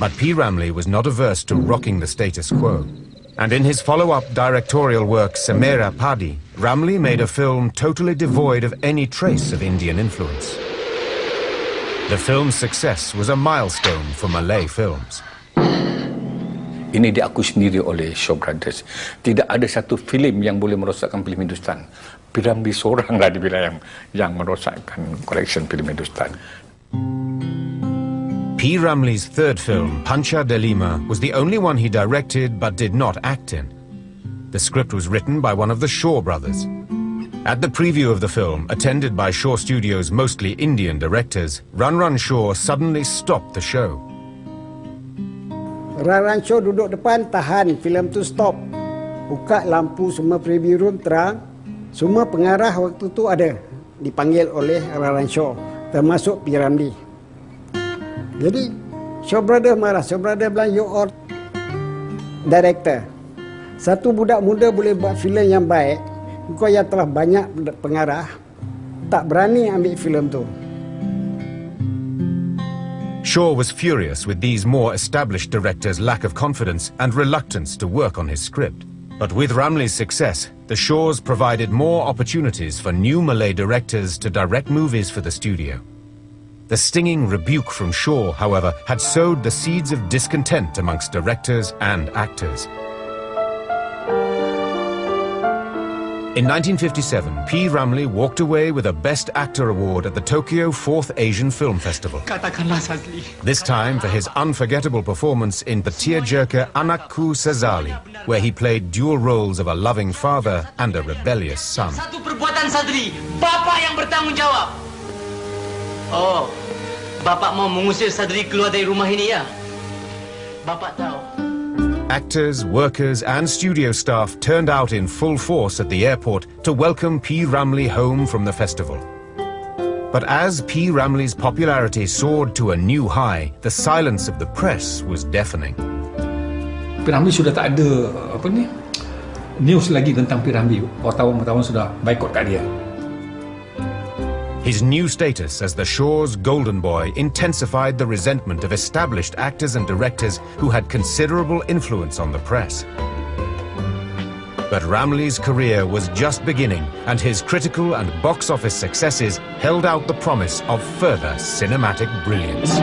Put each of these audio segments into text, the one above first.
But P. Ramlee was not averse to rocking the status quo. And in his follow-up directorial work, Semera Padi, Ramlee made a film totally devoid of any trace of Indian influence. The film's success was a milestone for Malay films. Ini diakui sendiri oleh Shaw Brothers. Tidak ada satu filem yang boleh merosakkan filem Hindustan. P. Ramlee seoranglah dibilang yang merosakkan koleksi filem Hindustan. P. Ramlee's third film, Pancha Delima, was the only one he directed but did not act in. The script was written by one of the Shaw brothers. At the preview of the film, attended by Shaw Studios' mostly Indian directors, Run Run Shaw suddenly stopped the show. Run Run Shaw duduk depan, tahan, filem tu stop. Buka lampu, semua preview room terang. Semua pengarah waktu tu ada, dipanggil oleh Run Run Shaw, termasuk P. Ramlee. Jadi, Shaw Brothers marah. Shaw Brothers bilang, you are director. Satu budak muda boleh buat filem yang baik, kau yang telah banyak pengarah, tak berani ambil filem tu. Shaw was furious with these more established directors' lack of confidence and reluctance to work on his script. But with Ramlee's success, the Shaws provided more opportunities for new Malay directors to direct movies for the studio. The stinging rebuke from Shaw, however, had sowed the seeds of discontent amongst directors and actors. In 1957, P. Ramlee walked away with a Best Actor award at the Tokyo 4th Asian Film Festival. This time for his unforgettable performance in Petir Jerka Anakku Sazali, where he played dual roles of a loving father and a rebellious son. Satu perbuatan Sadri, Bapak yang bertanggung jawab. Oh, Bapak mau mengusir Sadri keluar dari rumah ini ya? Bapak tahu. Actors, workers and studio staff turned out in full force at the airport to welcome P. Ramlee home from the festival. But as P. Ramlee's popularity soared to a new high, the silence of the press was deafening. P. Ramlee sudah tak ada news lagi tentang P. Ramlee. Wartawan sudah boycott kat dia. His new status as the Shaw's golden boy intensified the resentment of established actors and directors who had considerable influence on the press. But Ramlee's career was just beginning, and his critical and box office successes held out the promise of further cinematic brilliance.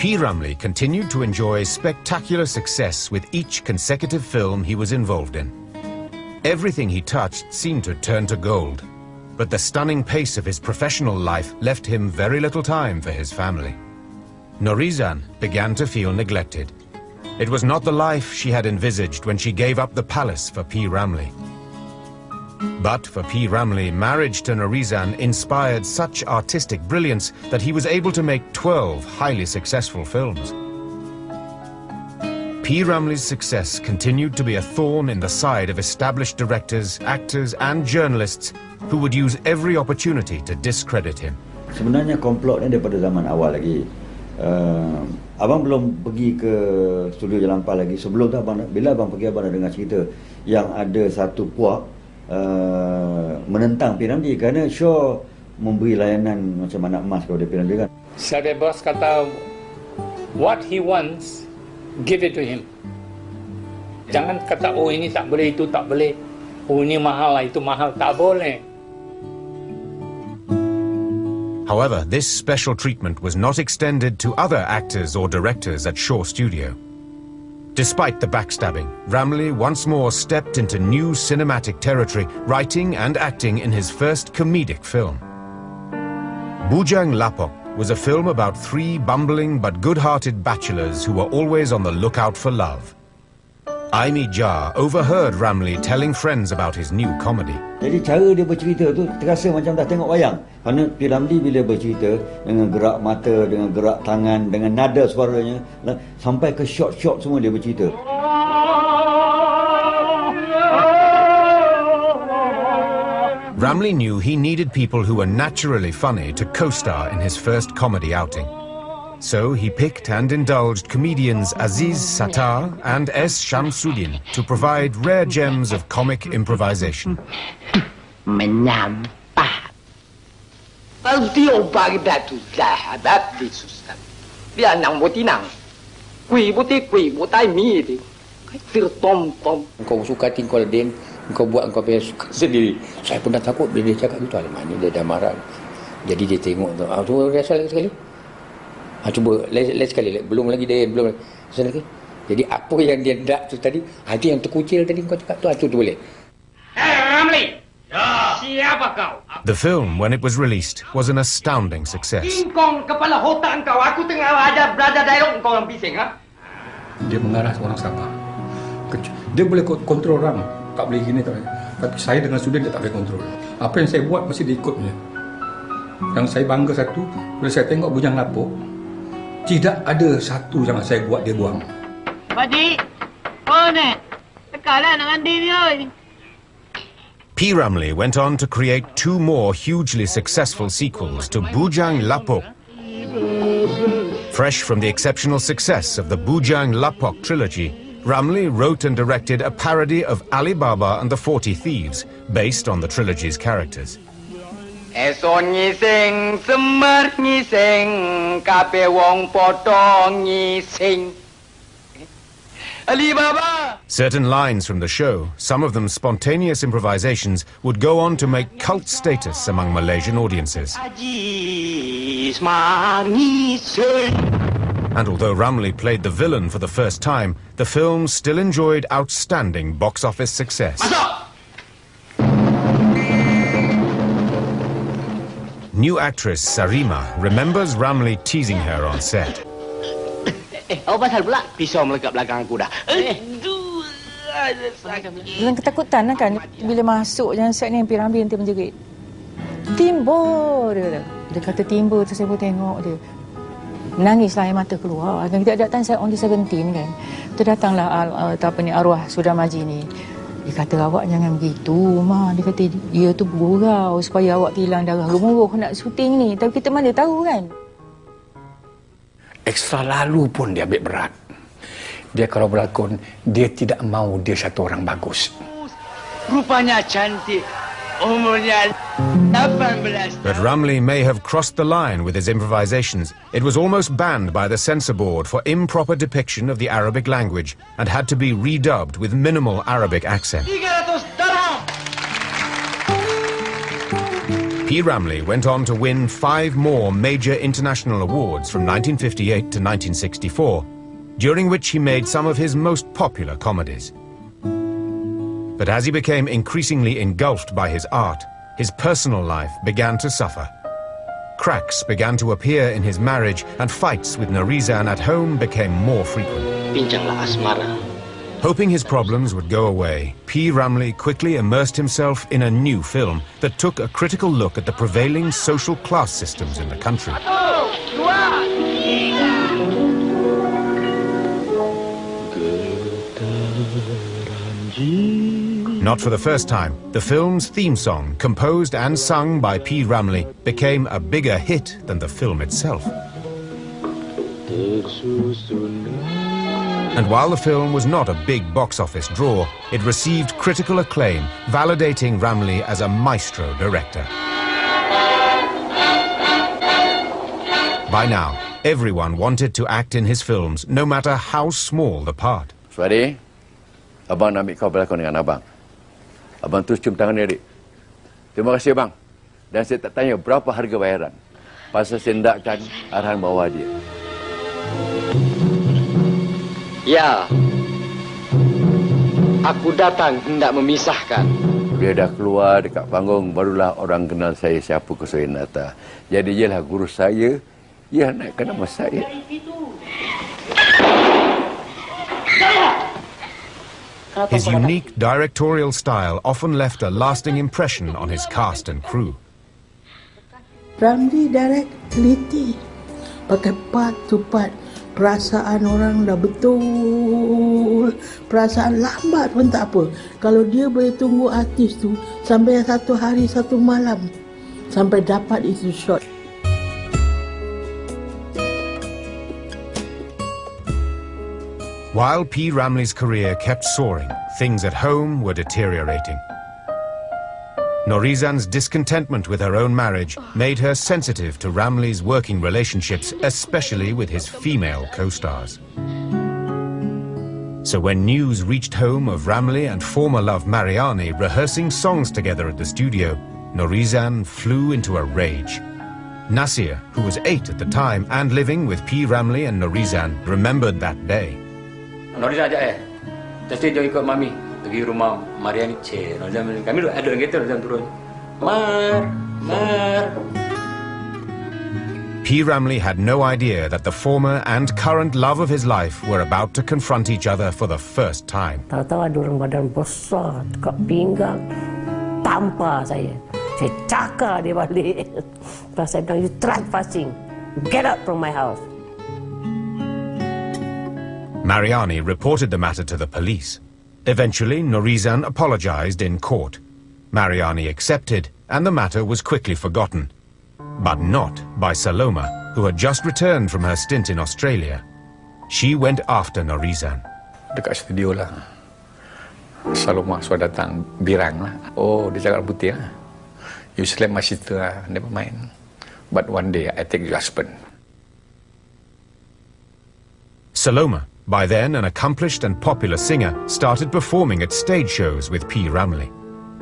P. Ramlee continued to enjoy spectacular success with each consecutive film he was involved in. Everything he touched seemed to turn to gold, but the stunning pace of his professional life left him very little time for his family. Norizan began to feel neglected. It was not the life she had envisaged when she gave up the palace for P. Ramlee. But for P. Ramlee, marriage to Norizan inspired such artistic brilliance that he was able to make 12 highly successful films. P. Ramlee's success continued to be a thorn in the side of established directors, actors and journalists who would use every opportunity to discredit him. Sebenarnya komplot ni daripada zaman awal lagi. Abang belum pergi ke studio Jalan Pas lagi. Sebelum tu bila abang pergi, abang dah dengar cerita yang ada satu puak menentang P. Ramlee kerana Shaw memberi layanan macam anak emas kepada P. Ramlee kan. Saya bos kata what he wants, give it to him. Jangan kata, oh ini tak boleh, itu tak boleh. Oh ini mahal, itu mahal. Tak boleh. However, this special treatment was not extended to other actors or directors at Shaw Studio. Despite the backstabbing, Ramlee once more stepped into new cinematic territory, writing and acting in his first comedic film. Bujang Lapok was a film about three bumbling but good-hearted bachelors who were always on the lookout for love. Aimi Jah overheard Ramlee telling friends about his new comedy. Jadi cara dia bercerita tu terasa macam dah tengok wayang. Kerana P. Ramlee bila bercerita dengan gerak mata, dengan gerak tangan, dengan nada suaranya, sampai ke shot-shot semua dia bercerita. Ramlee knew he needed people who were naturally funny to co-star in his first comedy outing. So he picked and indulged comedians Aziz Sattar and S. Shamsuddin to provide rare gems of comic improvisation. Menampak Kalau dia bagi tu dah habis disusah. Dia nang botinang. Kui botai mi tu. Kai tom. Kau suka tinggal den, kau buat kau punya suka sendiri. Saya pun dah takut bila dia cakap itu. Alamak, ni dia dah marah. Jadi dia tengok tu. Tu rasa lagi sekali. Cuba lagi sekali. Belum lagi. Rasa lagi. Jadi apa yang dia nak tu tadi, itu yang terkucil tadi kau cakap tu boleh. Ramlee. Siapa kau? The film, when it was released, was an astounding success. Kingkong kepala otak kau. Aku tengah ada berada dialog kau yang bising, ha? Dia mengarah seorang sabar. Dia boleh kontrol orang. Tak boleh gini, tak boleh. Tapi saya dengan student dia tak boleh kontrol. Apa yang saya buat mesti dia ikut punya. Yang saya bangga satu, bila saya tengok Bujang Lapuk, tidak ada satu yang saya buat dia buang. Pakcik, ni? Tekanlah nak mandi ni, oi. P. Ramlee went on to create 2 more hugely successful sequels to Bujang Lapok. Fresh from the exceptional success of the Bujang Lapok trilogy, Ramlee wrote and directed a parody of Ali Baba and the 40 Thieves, based on the trilogy's characters. Eson ngising, semar ngising, kape wong potong ngising. Ali Baba! Certain lines from the show, some of them spontaneous improvisations, would go on to make cult status among Malaysian audiences. And although Ramlee played the villain for the first time, the film still enjoyed outstanding box office success. New actress Sarima remembers Ramlee teasing her on set. Apa pasal pula pisau melekat belakang aku dah? Dengan ketakutan lah kan, bila masuk jangan set ni, P. Ramlee nanti menjerit. Timbo dia kata timbo tu, saya pun tengok dia. Menangislah air mata keluar. Dan kita datang saya on the 17 kan. Tu datanglah arwah Saudara Maji ni. Dia kata awak jangan begitu, Ma. Dia kata dia tu bergurau supaya awak hilang darah gemuruh nak syuting ni. Tapi kita mana tahu kan. Ekstra lalu pun dia ambil berat. Dia kalau berlakon, dia tidak mau dia satu orang bagus. Rupanya cantik. Umurnya 18. But Ramlee may have crossed the line with his improvisations. It was almost banned by the censor board for improper depiction of the Arabic language and had to be redubbed with minimal Arabic accent. 300 dirham. P. Ramlee went on to win 5 more major international awards from 1958 to 1964, during which he made some of his most popular comedies. But as he became increasingly engulfed by his art, his personal life began to suffer. Cracks began to appear in his marriage, and fights with Narizan at home became more frequent. Bincanglah asmara. Hoping his problems would go away, P. Ramlee quickly immersed himself in a new film that took a critical look at the prevailing social class systems in the country. Not for the first time, the film's theme song, composed and sung by P. Ramlee, became a bigger hit than the film itself. And while the film was not a big box office draw, it received critical acclaim, validating Ramlee as a maestro director. By now, everyone wanted to act in his films, no matter how small the part. Suadi, abang nak ambil kau berlakon dengan abang. Abang terus cium tangan dia, Dik. Terima kasih, Abang. Dan saya tak tanya berapa harga bayaran. Pasal saya hendakkan arahan bawah dia. Ya. Aku datang hendak memisahkan. Dia dah keluar dekat panggung, barulah orang kenal saya siapa Kusuinata. Jadi ialah guru saya, ia naikkan nama saya. His unique directorial style often left a lasting impression on his cast and crew. Ramlee direct teliti, pakai part to part. Perasaan orang dah betul. Perasaan lambat pun tak apa. Kalau dia boleh tunggu artis tu sampai 1 hari 1 malam sampai dapat itu shot. While P. Ramlee's career kept soaring, things at home were deteriorating. Norizan's discontentment with her own marriage made her sensitive to Ramlee's working relationships, especially with his female co-stars. So when news reached home of Ramlee and former love Mariani rehearsing songs together at the studio, Norizan flew into a rage. Nasir, who was 8 at the time and living with P. Ramlee and Norizan, remembered that day. Norizan ajak Jadi jom ikut Mami pergi rumah Mariani. Norizan kami ada orang kata Norizan turun. Mar. P. Ramlee had no idea that the former and current love of his life were about to confront each other for the first time. Tahu-tahu ada orang badan besar dekat pinggang tampar saya. Saya cakar dia balik. Lepas saya bilang, you trespassing. Get out from my house. Mariani reported the matter to the police. Eventually, Norizan apologized in court. Mariani accepted, and the matter was quickly forgotten. But not by Saloma, who had just returned from her stint in Australia. She went after Norizan. Dekat studio lah. Saloma sudah datang, birang lah. Oh, dia cakap putih lah. You slap my sister lah, never mind. But one day I take your husband. Saloma, by then an accomplished and popular singer, started performing at stage shows with P. Ramlee.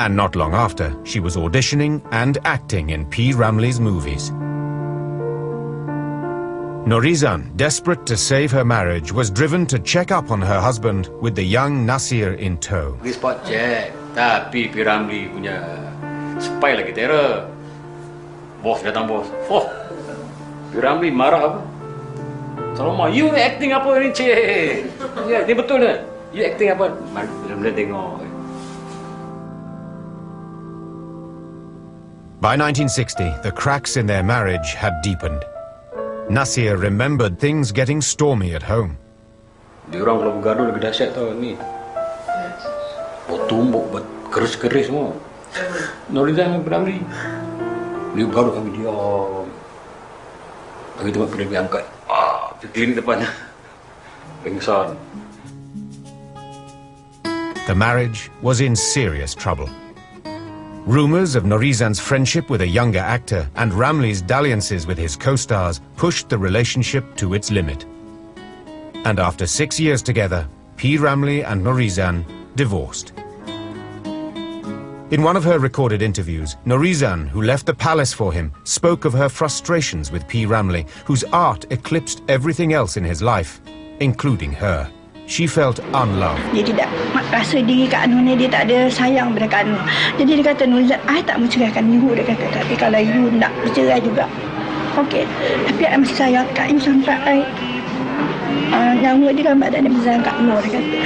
And not long after, she was auditioning and acting in P. Ramlee's movies. Norizan, desperate to save her marriage, was driven to check up on her husband with the young Nasir in tow. Pergi spot check, tapi P. Ramlee punya spy lagi terror. Bos datang bos. Oh, P. Ramlee marah apa? Saloma, you acting apa ni cik? Ya, ni betul ni. You acting apa? Ramlee tengok. By 1960, the cracks in their marriage had deepened. Nasir remembered things getting stormy at home. Dia orang kalau bergaduh lagi dahsyat tau ni. Tumbuk, keris-keris semua. Norizan P. Ramlee. Dia bergaduh kami diam. Lagi tempat P. Ramlee angkat. Clean depan. Pingsan. The marriage was in serious trouble. Rumors of Norizan's friendship with a younger actor and Ramlee's dalliances with his co-stars pushed the relationship to its limit. And after 6 years together, P. Ramlee and Norizan divorced. In one of her recorded interviews, Norizan, who left the palace for him, spoke of her frustrations with P. Ramlee, whose art eclipsed everything else in his life, including her. She felt unloved. Dia tidak rasa diri Kak Nur ni, dia tak ada sayang pada Kak Nur. Jadi dia kata, Norizan, I tak menceraikan you. Dia kata, tapi kalau you nak bercerai juga, okey. Tapi I masih sayang Kak You sampai nyawa dia dalam badan dia bersayang Kak Nur. Dia kata,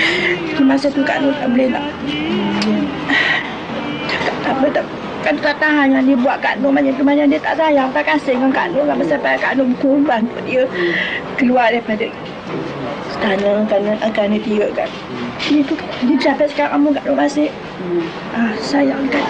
di masa tu Kak Nur tak boleh nak cakap apa, tak tahan yang dia buat Kak Nur macam tu. Macam dia tak sayang, tak kasih dengan Kak Nur. Sampai Kak Nur berkorban untuk dia keluar daripada kerana akan ditiupkan. Dia sampai sekarang kamu Kak Nur masih sayang kan.